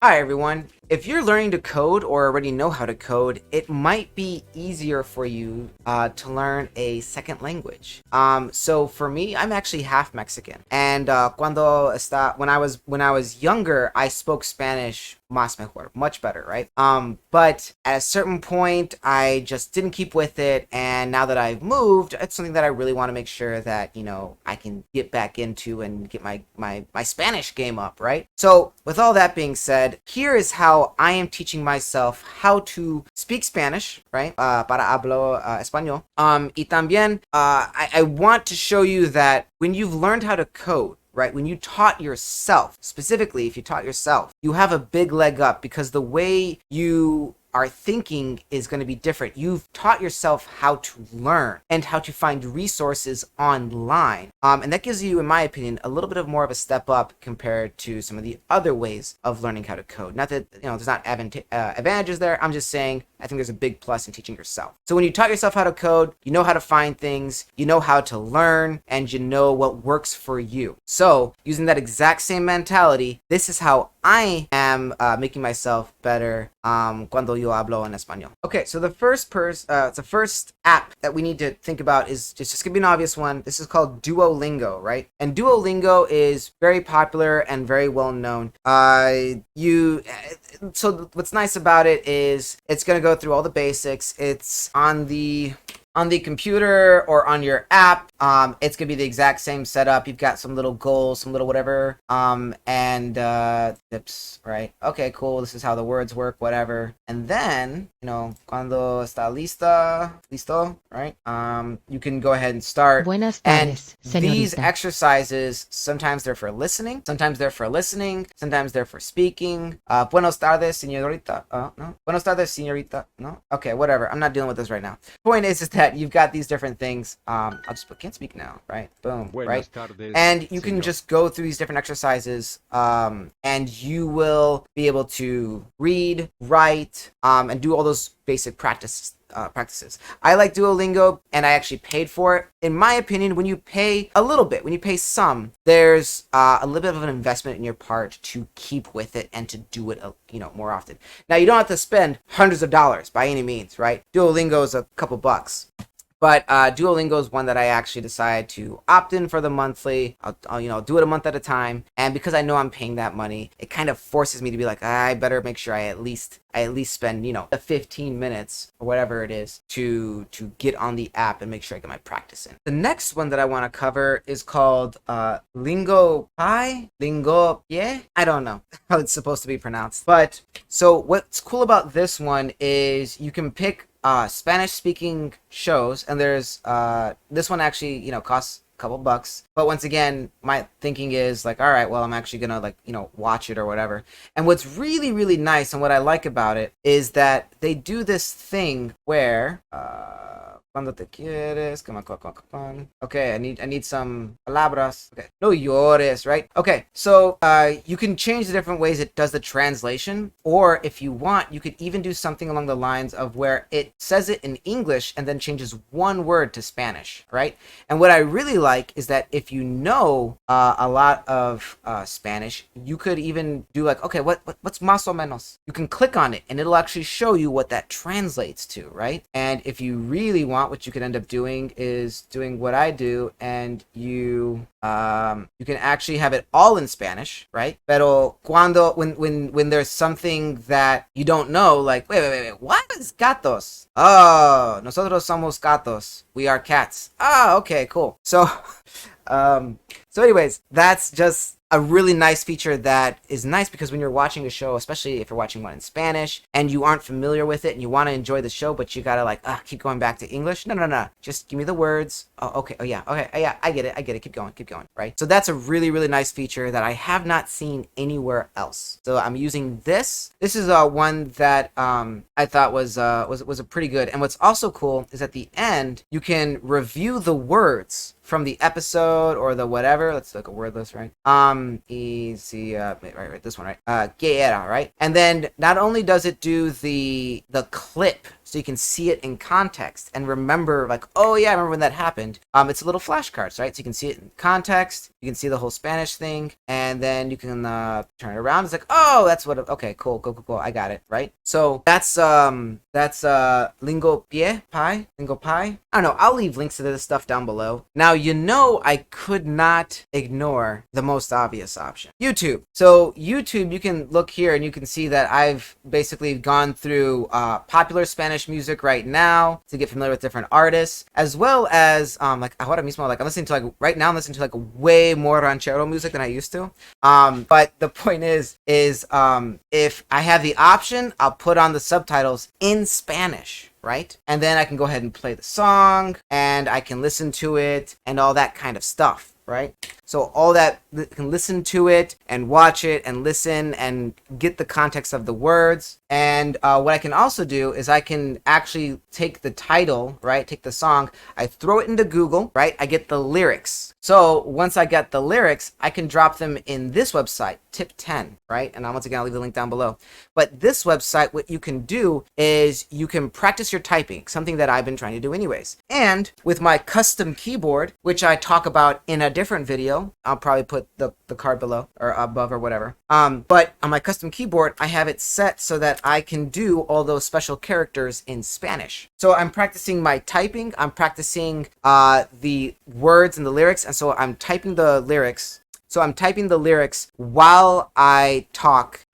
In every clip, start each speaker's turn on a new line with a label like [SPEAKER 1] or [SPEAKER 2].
[SPEAKER 1] Hi everyone. If you're learning to code or already know how to code, it might be easier for you to learn a second language. So for me, I'm actually half Mexican, and when I was younger, I spoke Spanish más mejor, much better, right? But at a certain point, I just didn't keep with it, and now that I've moved, it's something that I really want to make sure that I can get back into and get my Spanish game up, right? So with all that being said, here is how I am teaching myself how to speak Spanish, right? Para hablo español. Y también, I want to show you that when you've learned how to code, right? When you taught yourself, specifically if you taught yourself, you have a big leg up because the way you are thinking is going to be different. You've taught yourself how to learn and how to find resources online. And that gives you, in my opinion, a little bit of more of a step up compared to some of the other ways of learning how to code. Not that, there's not advantages there. I'm just saying I think there's a big plus in teaching yourself. So when you taught yourself how to code, you know how to find things, you know how to learn, and you know what works for you. So using that exact same mentality, this is how I am making myself better cuando yo hablo en español. Okay, so the first app that we need to think about is just gonna be an obvious one. This is called Duolingo, right? And Duolingo is very popular and very well known. So what's nice about it is it's gonna go through all the basics. It's on the computer or on your app. It's gonna be the exact same setup. You've got some little goals, some little whatever, and tips, right? Okay, cool. This is how the words work, whatever. And then, cuando está listo, right? You can go ahead and start.
[SPEAKER 2] Buenas
[SPEAKER 1] And
[SPEAKER 2] tardes, señorita.
[SPEAKER 1] these exercises, sometimes they're for listening, sometimes they're for speaking. Buenas tardes, señorita. No. Buenas tardes, señorita. No. Okay, whatever. I'm not dealing with this right now. Point is that you've got these different things. I'll just put can't speak now, right? Boom, right? And you can just go through these different exercises, and you will be able to read, write, and do all those basic practices. I like Duolingo, and I actually paid for it. In my opinion, when you pay a little bit, when you pay some, there's a little bit of an investment in your part to keep with it and to do it, more often. Now, you don't have to spend hundreds of dollars by any means, right? Duolingo is a couple bucks. But Duolingo is one that I actually decided to opt in for the monthly. I'll do it a month at a time. And because I know I'm paying that money, it kind of forces me to be like, I better make sure I at least spend, the 15 minutes or whatever it is to get on the app and make sure I get my practice in. The next one that I want to cover is called Lingo Pie? Lingo Pie? I don't know how it's supposed to be pronounced. But so what's cool about this one is you can pick Spanish speaking shows, and there's this one actually costs a couple bucks, but once again my thinking is like, all right, well, I'm actually gonna watch it or whatever. And what's really, really nice and what I like about it is that they do this thing where cuando te quieres, come on. Okay, I need some palabras. Okay, no llores, right? Okay, so you can change the different ways it does the translation, or if you want, you could even do something along the lines of where it says it in English and then changes one word to Spanish, right? And what I really like is that if you know a lot of Spanish, you could even do like, okay, what's más o menos? You can click on it and it'll actually show you what that translates to, right? And if you really want, what you can end up doing is doing what I do, and you can actually have it all in Spanish, right? Pero when there's something that you don't know, like wait, what is gatos? Oh, nosotros somos gatos. We are cats. Ah, okay, cool. So anyways, that's just a really nice feature that is nice because when you're watching a show, especially if you're watching one in Spanish and you aren't familiar with it and you want to enjoy the show, but you gotta keep going back to English. No. Just give me the words. Oh, okay. Oh, yeah. Okay. Yeah, I get it. Keep going. Right. So that's a really, really nice feature that I have not seen anywhere else. So I'm using this. This is one that I thought was a pretty good. And what's also cool is at the end you can review the words from the episode or the whatever. Let's look at word list, right? Easy, right, this one, right? Que era, right? And then not only does it do the clip so you can see it in context and remember, like, oh yeah, I remember when that happened. It's a little flashcards, right? So you can see it in context, you can see the whole Spanish thing, and then you can turn it around. It's like, oh, that's what. Okay, cool, cool. I got it, right? So that's Lingo Pie. I don't know. I'll leave links to this stuff down below. Now, I could not ignore the most obvious option, YouTube. So YouTube, you can look here and you can see that I've basically gone through popular Spanish music right now to get familiar with different artists, as well as like ahora mismo, like I'm listening to right now I'm listening to like way more ranchero music than I used to. But the point is if I have the option, I'll put on the subtitles in Spanish, right? And then I can go ahead and play the song and I can listen to it and all that kind of stuff, right? So all that, you can listen to it and watch it and listen and get the context of the words. And what I can also do is I can actually take the title, right? Take the song, I throw it into Google, right? I get the lyrics. So once I get the lyrics, I can drop them in this website, Tip 10, right? And once again, I'll leave the link down below. But this website, what you can do is you can practice your typing, something that I've been trying to do anyways. And with my custom keyboard, which I talk about in a different video, I'll probably put the card below or above or whatever. But on my custom keyboard, I have it set so that I can do all those special characters in Spanish. So I'm practicing my typing. I'm practicing the words and the lyrics. And so I'm typing the lyrics. So I'm typing the lyrics while I talk.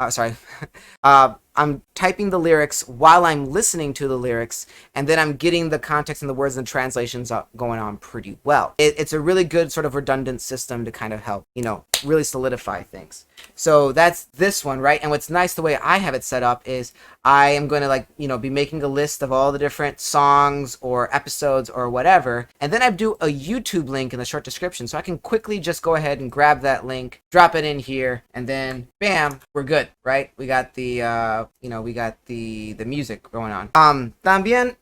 [SPEAKER 1] I'm typing the lyrics while I'm listening to the lyrics, and then I'm getting the context and the words and the translations going on pretty well. It's a really good sort of redundant system to kind of help, really solidify things. So that's this one, right? And what's nice, the way I have it set up is I am going to be making a list of all the different songs or episodes or whatever. And then I do a YouTube link in the short description. So I can quickly just go ahead and grab that link, drop it in here, and then bam, we're good, right? We got the, we got the music going on. También,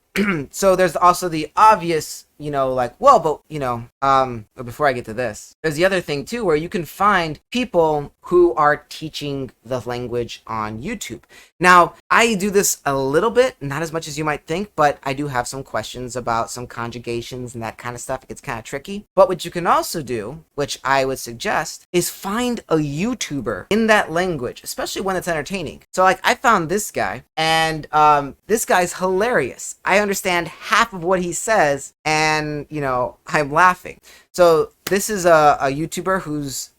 [SPEAKER 1] so there's also the obvious, before I get to this, there's the other thing too, where you can find people who are teaching the language on YouTube. Now, I do this a little bit, not as much as you might think, but I do have some questions about some conjugations and that kind of stuff. It gets kind of tricky. But what you can also do, which I would suggest, is find a YouTuber in that language, especially one that's entertaining. So I found this guy, and this guy's hilarious. I understand half of what he says, and I'm laughing. So this is a YouTuber who's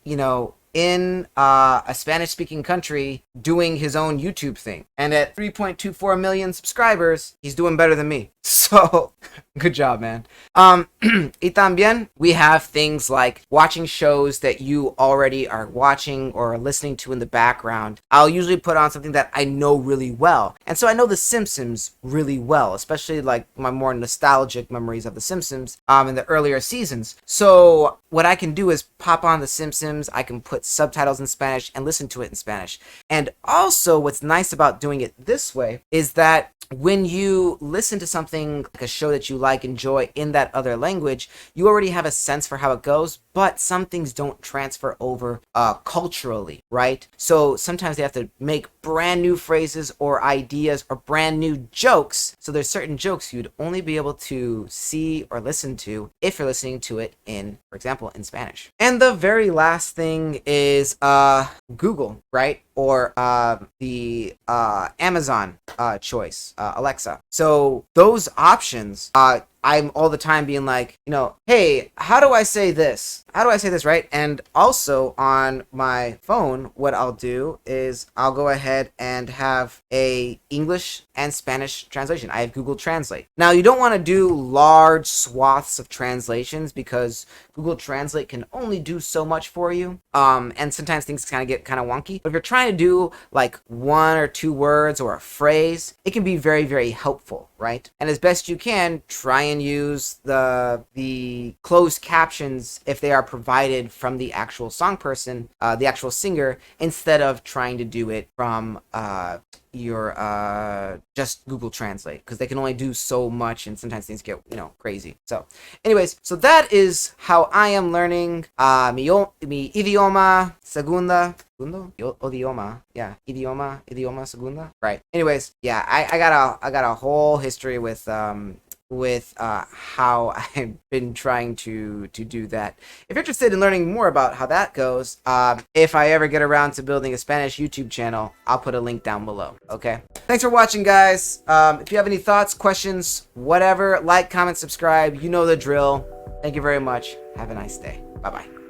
[SPEAKER 1] in a Spanish-speaking country doing his own YouTube thing, and at 3.24 million subscribers, he's doing better than me. So good job, man. Y también we have things like watching shows that you already are watching or listening to in the background. I'll usually put on something that I know really well, and so I know The Simpsons really well, especially like my more nostalgic memories of The Simpsons in the earlier seasons. So what I can do is pop on The Simpsons. I can put subtitles in Spanish and listen to it in Spanish. And also what's nice about doing it this way is that when you listen to something like a show that you enjoy in that other language, you already have a sense for how it goes, but some things don't transfer over culturally, right? So sometimes they have to make brand new phrases or ideas or brand new jokes. So there's certain jokes you'd only be able to see or listen to if you're listening to it in, for example, in Spanish. And the very last thing is Google, right? Or the Amazon choice, Alexa. So those options, I'm all the time being like, hey, how do I say this? How do I say this, right? And also on my phone, what I'll do is I'll go ahead and have a English and Spanish translation. I have Google Translate. Now, you don't want to do large swaths of translations because Google Translate can only do so much for you. And sometimes things get kind of wonky. But if you're trying to do like 1 or 2 words or a phrase, it can be very, very helpful, right? And as best you can, try and use the closed captions if they are provided from the actual song person, the actual singer, instead of trying to do it from your just Google Translate, because they can only do so much and sometimes things get crazy. So anyways, so that is how I am learning mi idioma segundo idioma, yeah, idioma segunda, right? Anyways, yeah, I got a whole history with how I've been trying to do that. If you're interested in learning more about how that goes, if I ever get around to building a Spanish YouTube channel, I'll put a link down below, okay? Thanks for watching, guys. If you have any thoughts, questions, whatever, like, comment, subscribe. You know the drill. Thank you very much. Have a nice day. Bye-bye.